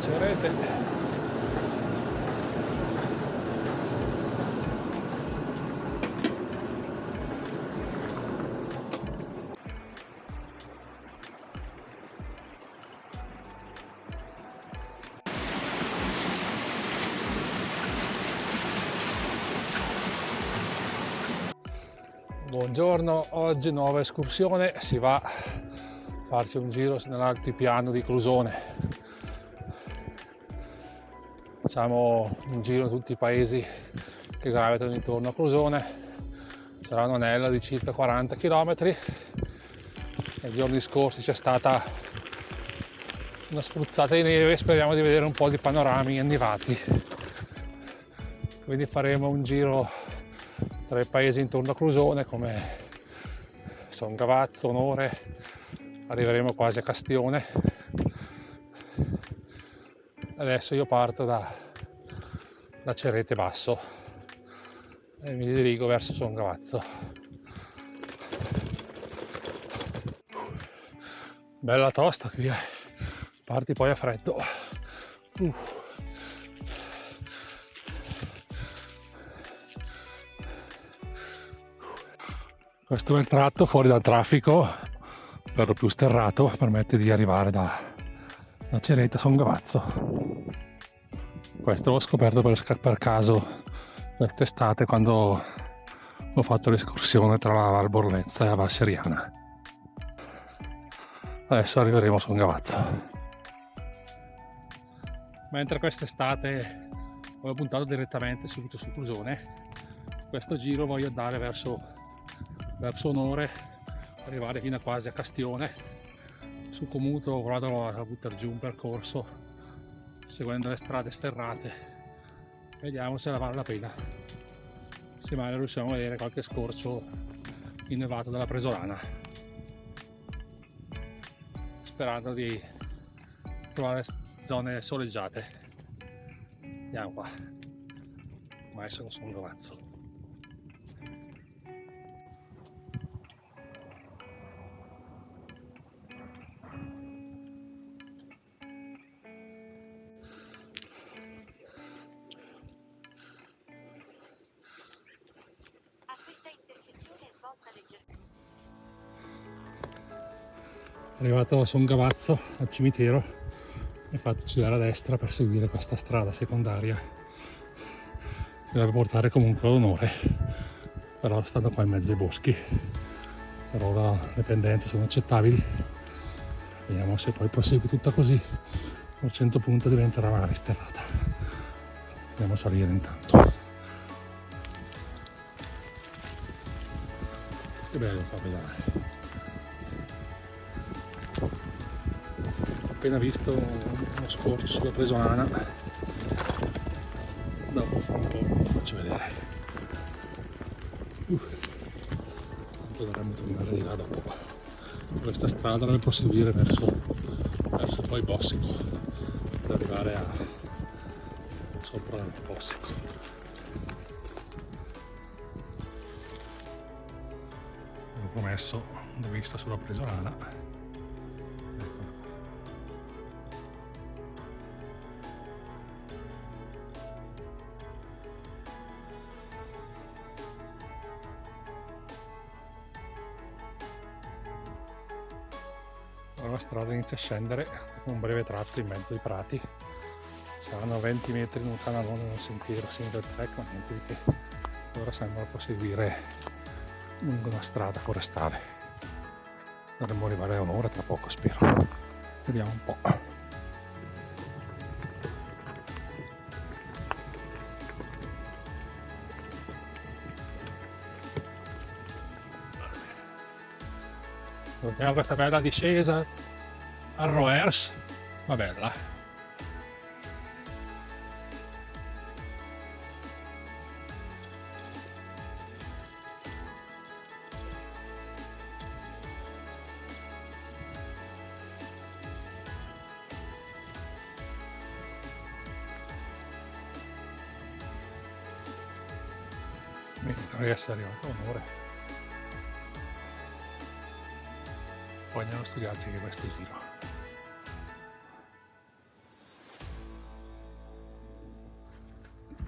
Cerete. Buongiorno, oggi nuova escursione, si va a farci un giro nell'altipiano di Clusone. Facciamo un giro in tutti i paesi che gravitano intorno a Clusone. Sarà un anello di circa 40 km. Nei giorni scorsi c'è stata una spruzzata di neve, speriamo di vedere un po' di panorami annevati. Quindi faremo un giro tra i paesi intorno a Clusone come Son Gavazzo, Onore, arriveremo quasi a Castione. Adesso io parto da Cerete Basso e mi dirigo verso Son Gavazzo. Bella tosta qui, parti poi a freddo. Questo è il tratto fuori dal traffico, per lo più sterrato, permette di arrivare da Cerete a Son Gavazzo. Questo l'ho scoperto per caso quest'estate quando ho fatto l'escursione tra la Val Borlezza e la Val Seriana. Adesso arriveremo a Son Gavazzo. Mentre quest'estate ho puntato direttamente subito su Clusone, questo giro voglio andare verso Onore, arrivare fino a quasi a Castione. Su Comuto ho provato a buttare giù un percorso seguendo le strade sterrate, vediamo se ne vale la pena, se mai riusciamo a vedere qualche scorcio innevato dalla Presolana, sperando di trovare zone soleggiate. Andiamo qua, ormai sono Son Gavazzo. Arrivato a Son Gavazzo al cimitero, mi ho fatto girare a destra per seguire questa strada secondaria che dovrebbe portare comunque ad Onore, però stando qua in mezzo ai boschi. Per ora le pendenze sono accettabili, vediamo se poi prosegue tutta così, a un certo punto diventerà magari sterrata. Andiamo a salire intanto. Che bello fa pedalare. Ho appena visto uno scorcio sulla Presolana, dopo fra un po' vi faccio vedere. Tanto dovremmo tornare di là dopo. Questa strada dovrebbe proseguire verso poi Bossico per arrivare sopra Bossico. Ho promesso una vista sulla Presolana. La strada inizia a scendere dopo un breve tratto in mezzo ai prati, saranno 20 metri in un canalone, in un sentiero single track, ma niente di che. Ora sembra proseguire lungo una strada forestale, dovremmo arrivare a Onore tra poco, spero. Vediamo un po'. Abbiamo questa bella discesa a Roers, ma bella. Dovrei essere arrivato a Onore. Poi ne ho studiati anche questo giro.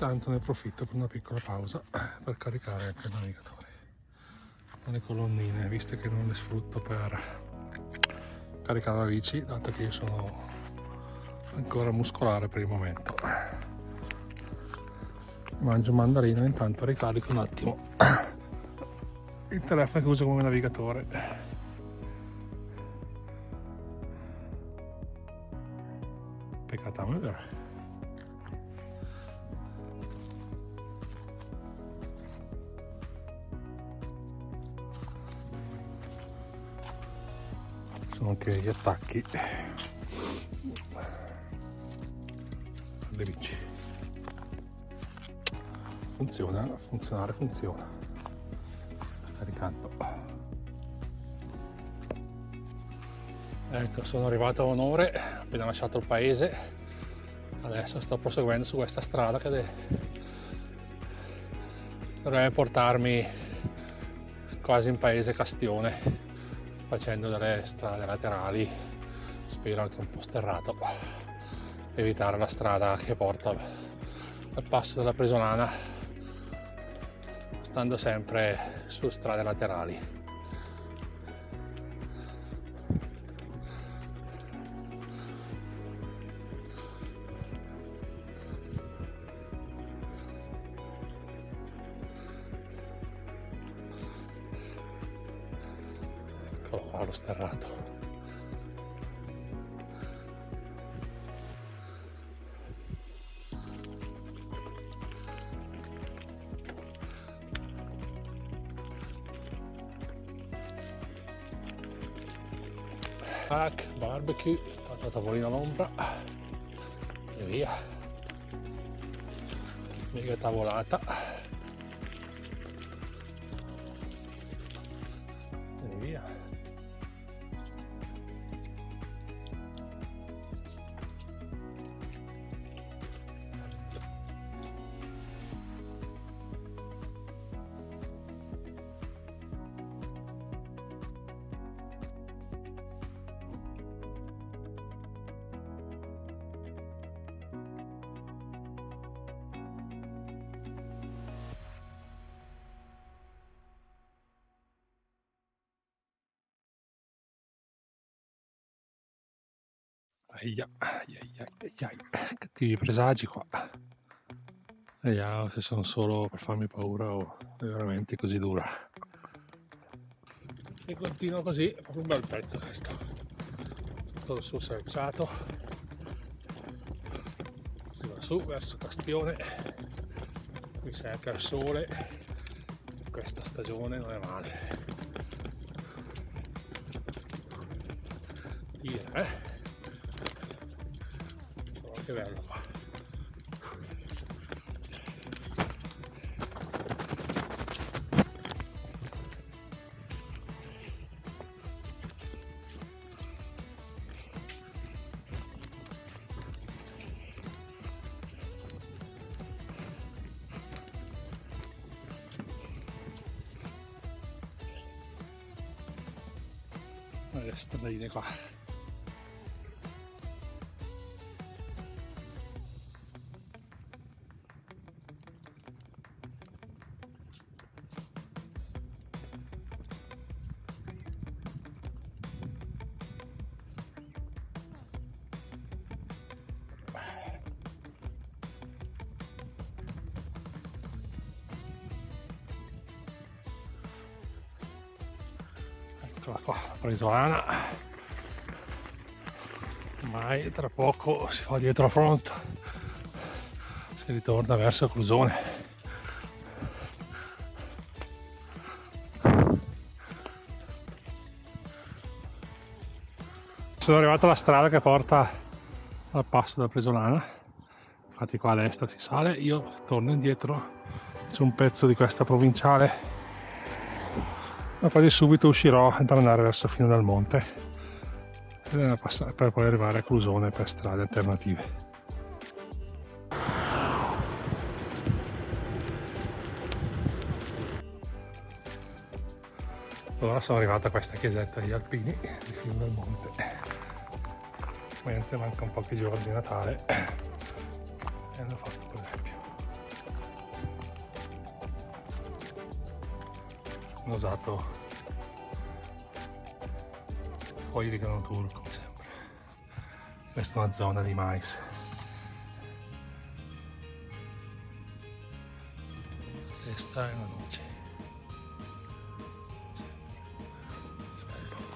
Intanto ne approfitto per una piccola pausa per caricare anche il navigatore con le colonnine, visto che non le sfrutto per caricare la bici, dato che io sono ancora muscolare per il momento. Mangio un mandarino e intanto ricarico un attimo il telefono che uso come navigatore. Peccato. Sono anche gli attacchi alle bici. Funziona, funziona. Sta caricando. Ecco, sono arrivato a Onore, ho appena lasciato il paese. Adesso sto proseguendo su questa strada che dovrebbe portarmi quasi in paese Castione, facendo delle strade laterali, spero anche un po' sterrato, evitare la strada che porta al passo della Presolana, stando sempre su strade laterali. Eccolo qua lo sterrato. Barbecue, tavolino all'ombra e via, mega tavolata e via. Aia, cattivi presagi qua. Vediamo se sono solo per farmi paura o è veramente così dura. Se continua così è proprio un bel pezzo questo. Tutto il suo selciato. Si va su verso Castione. Qui sei anche al sole. Questa stagione non è male. Che bello qua. Le stradine qua. Eccola qua, Presolana. Ormai tra poco si fa dietro front, si ritorna verso Clusone. Sono arrivato alla strada che porta al passo della Presolana, infatti qua a destra si sale, io torno indietro su un pezzo di questa provinciale, ma poi subito uscirò per andare verso Fino del Monte per poi arrivare a Clusone per strade alternative. Allora sono arrivato a questa chiesetta degli Alpini di Fino del Monte, mentre manca un pochi giorni di Natale e hanno fatto per esempio hanno usato foglie di grano turco, mi sembra. Questa è una zona di mais. Questa è una luce. Che bello.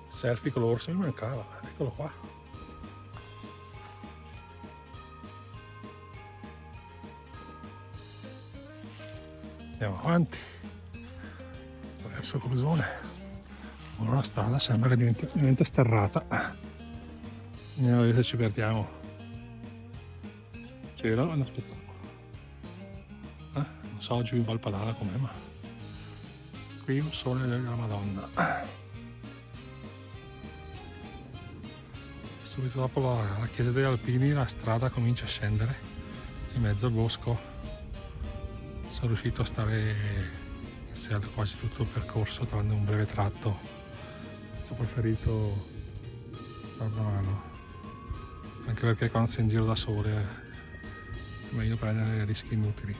Selfie con l'orso mi mancava, eccolo qua. Andiamo avanti verso Crusone. Ora la strada sembra che diventa sterrata. Andiamo a vedere se ci perdiamo. Cielo è uno spettacolo. Non so oggi in Valpadana com'è, ma qui un sole della Madonna. Subito dopo la chiesa degli Alpini la strada comincia a scendere in mezzo al bosco. Sono riuscito a stare in sella quasi tutto il percorso, tranne un breve tratto che ho preferito dar una mano, anche perché quando sei in giro da sole è meglio prendere rischi inutili.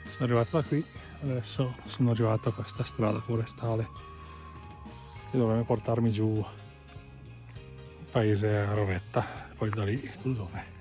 Sono arrivato da qui. Adesso sono arrivato a questa strada forestale che dovrebbe portarmi giù in paese a Rovetta, poi da lì Crusone.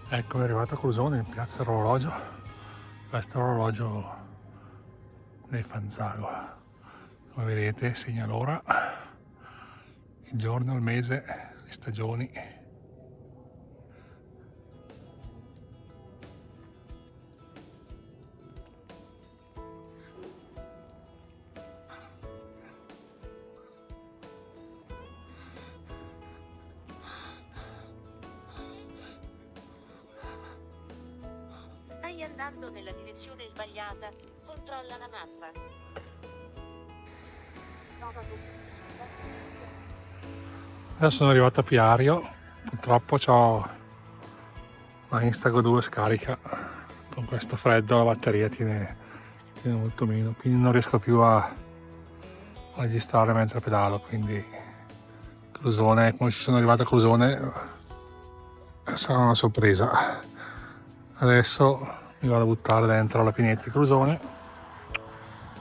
Ecco, è arrivato a Crusone in piazza Orologio. Questo è l'orologio dei Fanzago. Come vedete segna l'ora, il giorno, il mese, le stagioni. Stai andando nella direzione sbagliata, controlla la mappa. Adesso sono arrivato a Piario, purtroppo ho una Instago 2 scarica, con questo freddo la batteria tiene molto meno, quindi non riesco più a registrare mentre pedalo, quindi Crusone, come ci sono arrivato a Crusone sarà una sorpresa. Adesso mi vado a buttare dentro la pineta di Crusone,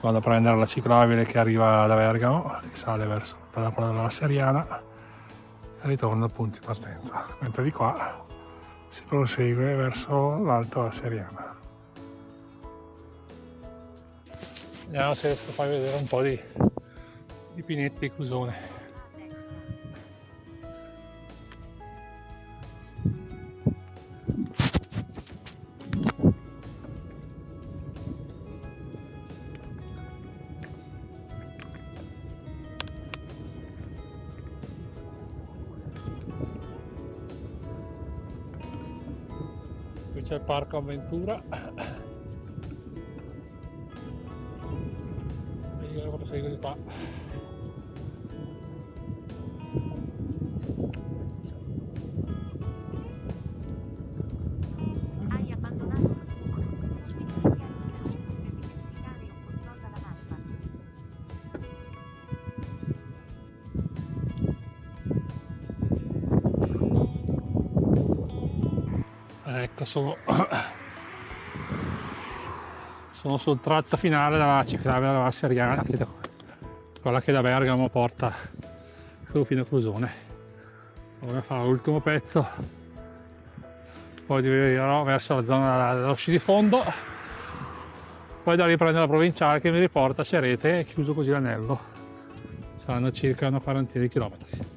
vado a prendere la ciclabile che arriva da Bergamo, che sale verso quella della Seriana e ritorno al punto di partenza, mentre di qua si prosegue verso l'Alto della Seriana. Vediamo se riesco a farvi vedere un po' di pinete di Crusone. c'è il parco avventura e io lo seguo di qua. Hai abbandonato il controlla la mappa. Ecco, sono sul tratto finale della ciclabile della Val Seriana, quella che da Bergamo porta su fino a Crusone. Ora farò l'ultimo pezzo, poi dividerò verso la zona dello sci di fondo, poi da lì prendo la provinciale che mi riporta a Cerete e chiuso così l'anello. Saranno circa una quarantina di chilometri.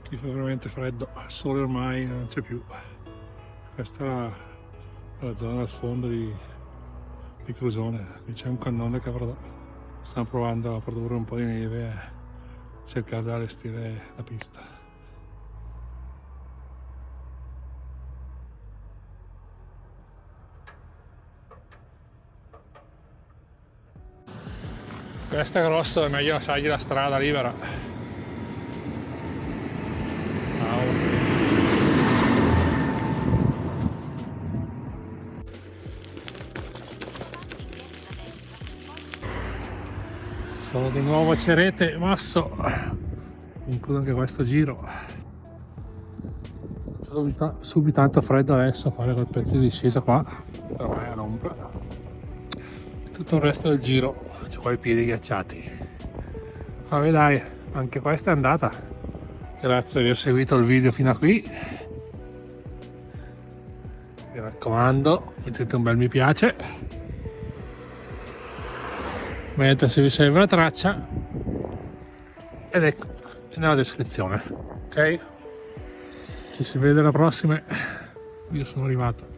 Qui fa veramente freddo, il sole ormai non c'è più. Questa è la zona al fondo di Crusone. Qui c'è un cannone che stanno provando a produrre un po' di neve e cercare di allestire la pista. Questo è grosso, è meglio lasciargli la strada libera. Sono di nuovo a Cerete, Masso. Concludo anche questo giro. Subito tanto freddo adesso a fare quel pezzo di discesa qua, per me è all'ombra. Tutto il resto del giro c'ho qua i piedi ghiacciati. Vabbè dai, anche questa è andata. Grazie di aver seguito il video fino a qui. Mi raccomando, mettete un bel mi piace. Vedete se vi serve la traccia ed ecco nella descrizione. Ok? Ci si vede alla prossima. Io sono arrivato.